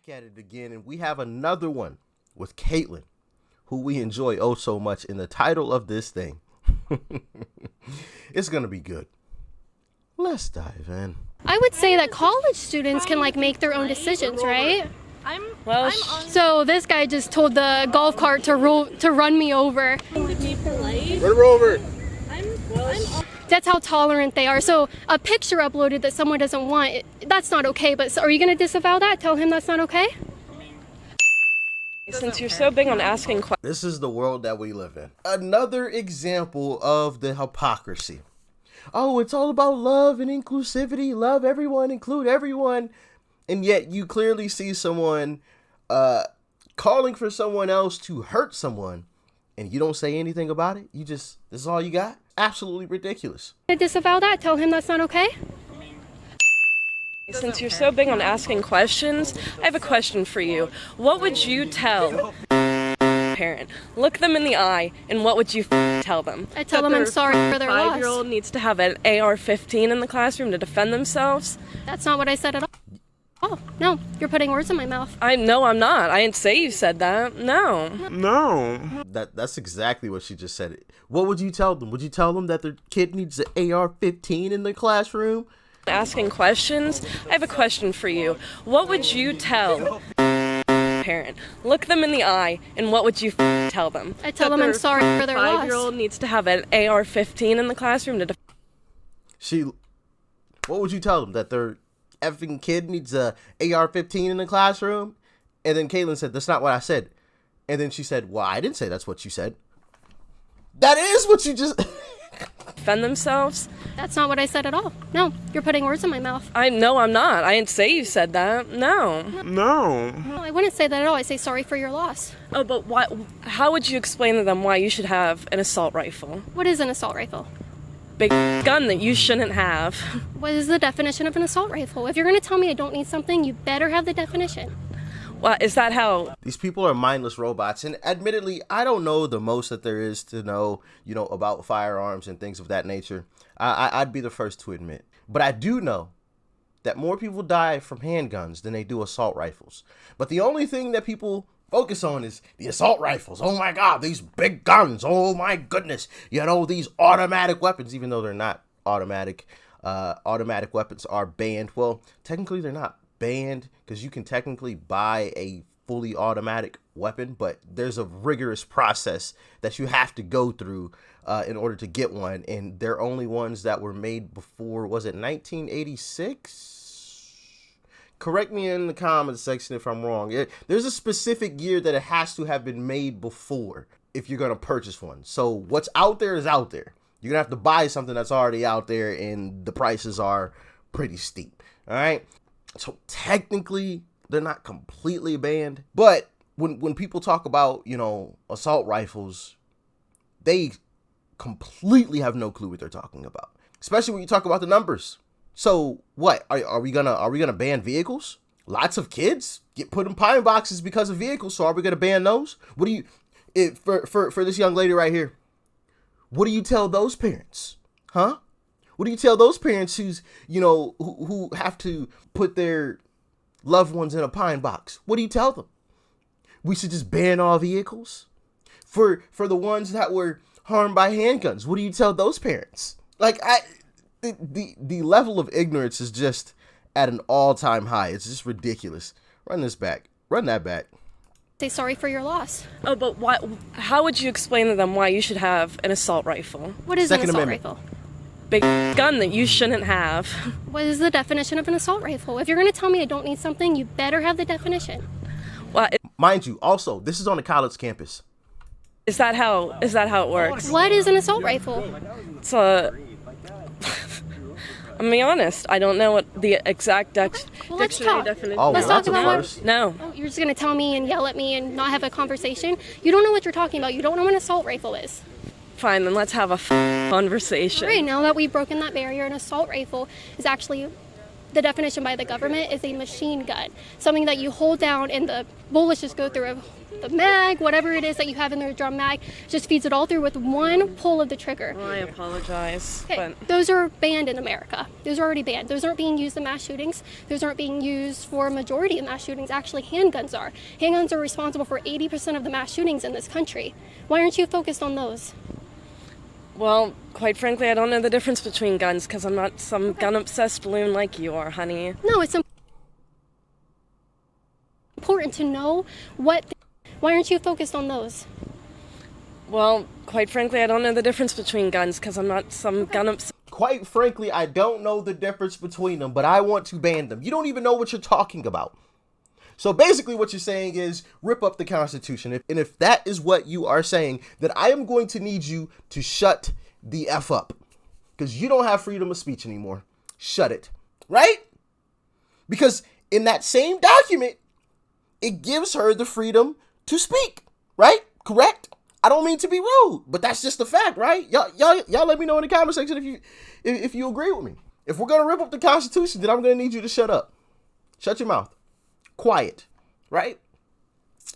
back at it again, and we have another one with Kaitlin, who we enjoy oh so much. In the title of this thing, it's gonna be good. Let's dive in. I would say that college students can make their own decisions, right? So this guy just told the golf cart to run me over. Run her over. That's how tolerant they are. So a picture uploaded that someone doesn't want, that's not okay. But are you going to disavow that? Tell him that's not okay? Since you're so big on asking questions. This is the world that we live in. Another example of the hypocrisy. Oh, it's all about love and inclusivity. Love everyone, include everyone. And yet you clearly see someone calling for someone else to hurt someone, and you don't say anything about it. This is all you got? Absolutely ridiculous. Disavow that? Tell him that's not okay? Since you're so big on asking questions, I have a question for you. What would you tell a parent? Look them in the eye, and what would you tell them? I tell them I'm sorry for their loss. 5-year-old needs to have an AR-15 in the classroom to defend themselves? That's not what I said at all. Oh, no, you're putting words in my mouth. No, I'm not. I didn't say you said that. No. That's exactly what she just said. What would you tell them? Would you tell them that their kid needs an AR-15 in the classroom? Asking questions, I have a question for you. What would you tell a parent? Look them in the eye, and what would you tell them? I tell them I'm sorry for their loss. 5-year-old needs to have an AR-15 in the classroom to What would you tell them? That their effing kid needs a AR-15 in the classroom? And then Kaitlin said, that's not what I said. And then she said, well, I didn't say that's what you said. That is what you just... defend themselves? That's not what I said at all. No, you're putting words in my mouth. No, I'm not. I didn't say you said that. No, I wouldn't say that at all. I say sorry for your loss. Oh, but why? How would you explain to them why you should have an assault rifle? What is an assault rifle? Big gun that you shouldn't have. What is the definition of an assault rifle? If you're going to tell me I don't need something, you better have the definition. Well, is that how? These people are mindless robots, and admittedly, I don't know the most that there is to know, about firearms and things of that nature. I'd be the first to admit. But I do know that more people die from handguns than they do assault rifles. But the only thing that people focus on is the assault rifles. Oh my God, these big guns. Oh my goodness. These automatic weapons, even though they're not automatic. Automatic weapons are banned. Well, technically they're not banned because you can technically buy a fully automatic weapon, but there's a rigorous process that you have to go through in order to get one, and they're only ones that were made before, was it 1986? Correct me in the comments section if I'm wrong. There's a specific year that it has to have been made before if you're going to purchase one. So what's out there is out there. You're going to have to buy something that's already out there, and the prices are pretty steep. All right. So technically, they're not completely banned. But when people talk about, assault rifles, they completely have no clue what they're talking about. Especially when you talk about the numbers. So what? Are we gonna ban vehicles? Lots of kids get put in pine boxes because of vehicles. So are we gonna ban those? What do you for this young lady right here? What do you tell those parents? Huh? What do you tell those parents who have to put their loved ones in a pine box? What do you tell them? We should just ban all vehicles? For the ones that were harmed by handguns, what do you tell those parents? The level of ignorance is just at an all-time high. It's just ridiculous. Run this back. Run that back. Say sorry for your loss. Oh, but why? How would you explain to them why you should have an assault rifle? What is Second an assault Amendment. rifle? Big gun that you shouldn't have. What is the definition of an assault rifle? If you're going to tell me I don't need something, you better have the definition. Well, mind you, also, this is on a college campus. Is that how it works? What is an assault rifle? It's I'm being honest. I don't know what the exact dictionary definition. Oh, Let's well, talk that's a about first. No. Oh, you're just going to tell me and yell at me and not have a conversation? You don't know what you're talking about. You don't know what an assault rifle is. Fine, then let's have a conversation. All right, now that we've broken that barrier, an assault rifle is actually the definition by the government is a machine gun, something that you hold down and the bullets just go through the mag, whatever it is that you have in the drum mag, just feeds it all through with one pull of the trigger. Well, I apologize. Okay, But those are banned in America. Those are already banned. Those aren't being used in mass shootings. Those aren't being used for a majority of mass shootings. Actually, handguns are. Handguns are responsible for 80% of the mass shootings in this country. Why aren't you focused on those? well, quite frankly, I don't know the difference between guns because I'm not some gun-obsessed loon like you are, honey. No, it's important to know what. Why aren't you focused on those? Well, quite frankly, I don't know the difference between guns because I'm not some gun-obsessed. Quite frankly, I don't know the difference between them, but I want to ban them. You don't even know what you're talking about. So basically what you're saying is rip up the Constitution. And if that is what you are saying, then I am going to need you to shut the F up. Because you don't have freedom of speech anymore. Shut it. Right? Because in that same document, it gives her the freedom to speak. Right? Correct? I don't mean to be rude, but that's just the fact, right? Y'all let me know in the comment section if you agree with me. If we're going to rip up the Constitution, then I'm going to need you to shut up. Shut your mouth. Quiet, right?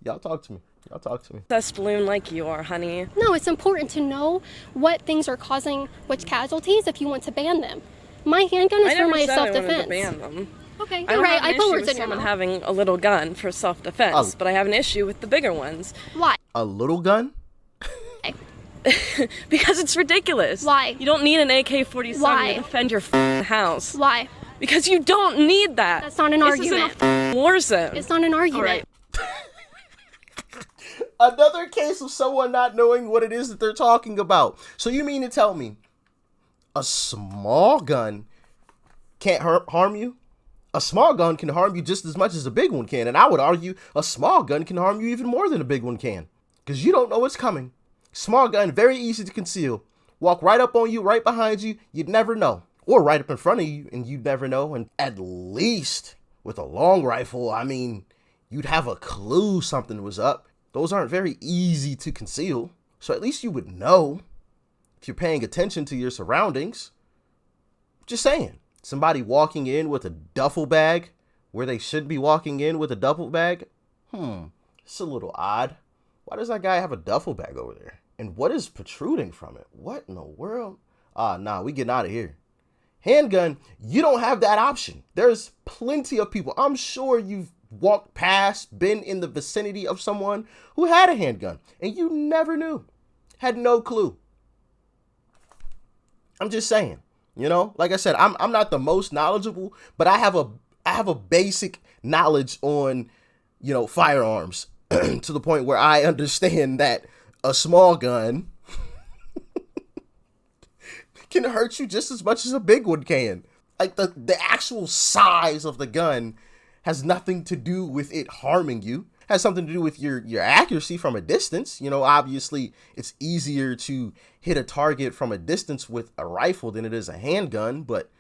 Y'all talk to me. Y'all talk to me. Obsessed loon like you are, honey. No, it's important to know what things are causing which casualties if you want to ban them. My handgun is for my self-defense. I wanted to ban them. Okay, I you're don't right. have an I put issue words with in your someone mouth. having a little gun for self-defense, Oh. but I have an issue with the bigger ones. Why? A little gun? Because it's ridiculous. Why? You don't need an AK-47 Why? to defend your house. Why? Because you don't need that. That's not an argument. This isn't a war zone. It's not an argument. All right. Another case of someone not knowing what it is that they're talking about. So you mean to tell me a small gun can't harm you? A small gun can harm you just as much as a big one can. And I would argue a small gun can harm you even more than a big one can. Because you don't know what's coming. Small gun, very easy to conceal. Walk right up on you, right behind you, you'd never know. Or right up in front of you, and you'd never know. And at least with a long rifle, I mean, you'd have a clue something was up. Those aren't very easy to conceal. So at least you would know if you're paying attention to your surroundings. Just saying. Somebody walking in with a duffel bag where they should be walking in with a duffel bag? It's a little odd. Why does that guy have a duffel bag over there? And what is protruding from it? What in the world? Nah, we getting out of here. Handgun, you don't have that option. There's plenty of people. I'm sure you've walked past, been in the vicinity of someone who had a handgun and you never knew, had no clue. I'm just saying, you know, like I said, I'm not the most knowledgeable, but I have a basic knowledge on, you know, firearms to the point where I understand that a small gun can hurt you just as much as a big one can. Like the actual size of the gun has nothing to do with it harming you. It has something to do with your accuracy from a distance. You know, obviously it's easier to hit a target from a distance with a rifle than it is a handgun, but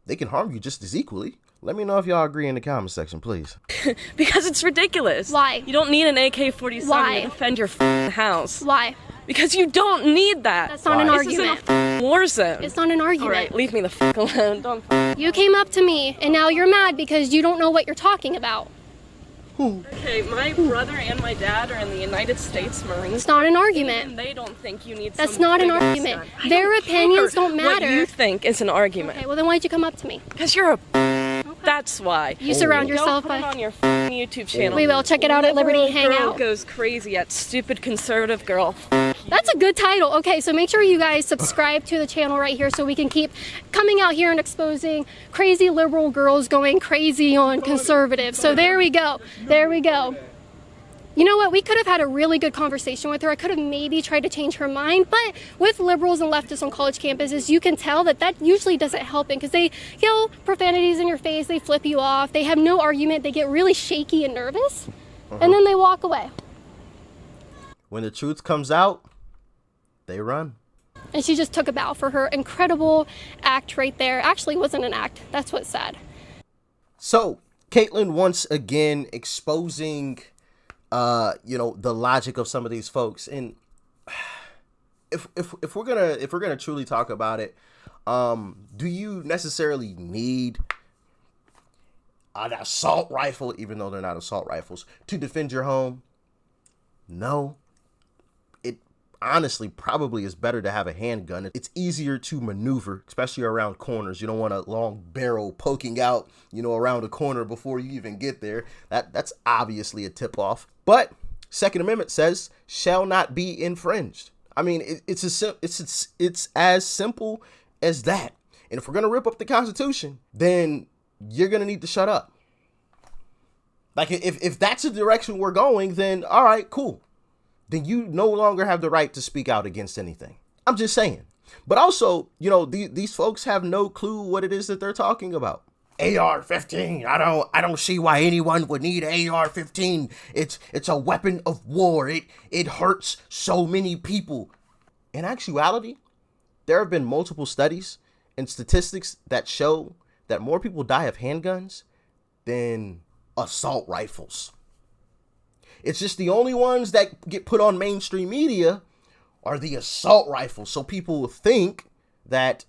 they can harm you just as equally. Let me know if y'all agree in the comment section, please. Because it's ridiculous. Why? You don't need an AK-47 Why? to defend your house. Why? Because you don't need that. That's not an This argument. isn't a war zone. It's not an argument. All right, leave me the alone. Don't. You came up to me and now you're mad because you don't know what you're talking about. Okay, my brother and my dad are in the United States Marines. It's not an argument. And they don't think you need. That's some not an big argument. gun. I Their don't opinions care don't matter. What you think is an argument? Okay, well then why'd you come up to me? Because you're a. That's why. You surround yourself Don't put it by. on your YouTube channel. We will. Check it out at Liberty Liberal girl Hangout. goes crazy at stupid conservative girl. That's a good title. Okay, so make sure you guys subscribe to the channel right here so we can keep coming out here and exposing crazy liberal girls going crazy on conservatives. So there we go. There we go. You know what? We could have had a really good conversation with her. I could have maybe tried to change her mind, but with liberals and leftists on college campuses, you can tell that usually doesn't help it because they yell profanities in your face, they flip you off, they have no argument, they get really shaky and nervous, and then they walk away. When the truth comes out, they run. And she just took a bow for her incredible act right there. Actually, it wasn't an act. That's what's sad. So, Kaitlin once again exposing you know, the logic of some of these folks. And if we're gonna truly talk about it, do you necessarily need an assault rifle, even though they're not assault rifles, to defend your home? No. It honestly probably is better to have a handgun. It's easier to maneuver, especially around corners. You don't want a long barrel poking out, around a corner before you even get there. That's obviously a tip-off. But Second Amendment says shall not be infringed. I mean, it's as simple as that. And if we're going to rip up the Constitution, then you're going to need to shut up. Like, if that's the direction we're going, then all right, cool. Then you no longer have the right to speak out against anything. I'm just saying. But also, these folks have no clue what it is that they're talking about. AR-15. I don't see why anyone would need AR-15. It's a weapon of war. It hurts so many people. In actuality, there have been multiple studies and statistics that show that more people die of handguns than assault rifles. It's just the only ones that get put on mainstream media are the assault rifles. So people think that,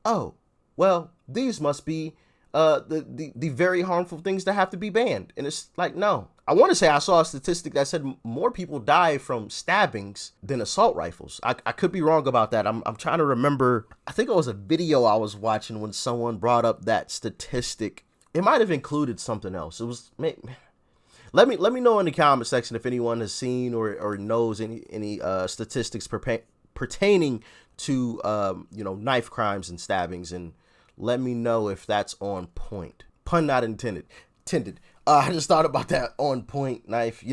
oh, well, these must be the very harmful things that have to be banned. And it's like, no. I want to say I saw a statistic that said more people die from stabbings than assault rifles. I could be wrong about that. I'm trying to remember. I think it was a video I was watching when someone brought up that statistic. It might have included something else. It was let me know in the comment section if anyone has seen or knows any statistics pertaining to knife crimes and stabbings, and let me know if that's on point. Pun not intended. I just thought about that, on point knife,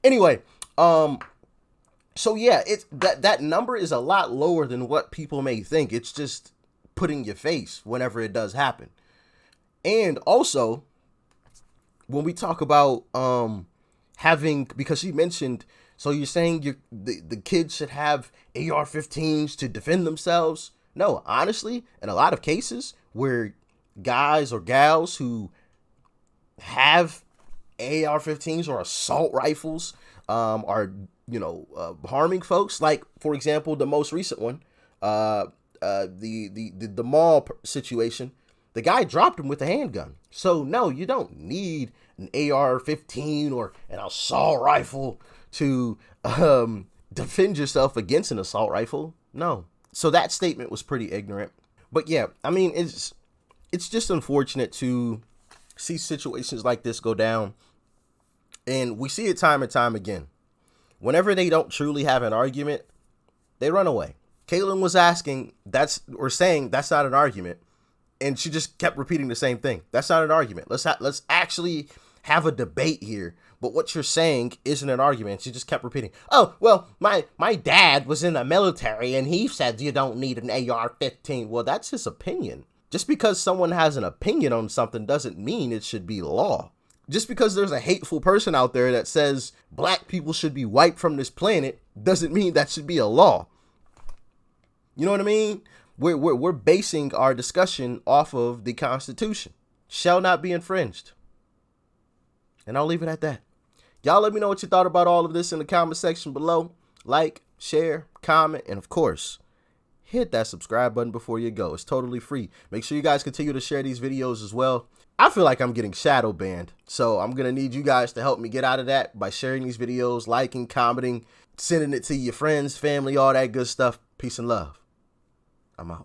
Anyway, so yeah, it's that number is a lot lower than what people may think. It's just put in your face whenever it does happen. And also, when we talk about having, because you mentioned, so you're saying the kids should have AR-15s to defend themselves. No, honestly, in a lot of cases where guys or gals who have AR-15s or assault rifles are harming folks, like for example the most recent one, the mall situation, the guy dropped him with a handgun. So no, you don't need an AR-15 or an assault rifle to defend yourself against an assault rifle. No. So that statement was pretty ignorant. But yeah, I mean, it's just unfortunate to see situations like this go down. And we see it time and time again. Whenever they don't truly have an argument, they run away. Kaitlin was saying that's not an argument. And she just kept repeating the same thing. That's not an argument. Let's actually have a debate here. But what you're saying isn't an argument. She just kept repeating, oh, well, my dad was in the military and he said you don't need an AR-15. Well, that's his opinion. Just because someone has an opinion on something doesn't mean it should be law. Just because there's a hateful person out there that says black people should be wiped from this planet doesn't mean that should be a law. You know what I mean? We're basing our discussion off of the Constitution. Shall not be infringed. And I'll leave it at that. Y'all let me know what you thought about all of this in the comment section below. Like, share, comment, and of course, hit that subscribe button before you go. It's totally free. Make sure you guys continue to share these videos as well. I feel like I'm getting shadow banned, so I'm going to need you guys to help me get out of that by sharing these videos, liking, commenting, sending it to your friends, family, all that good stuff. Peace and love. I'm out.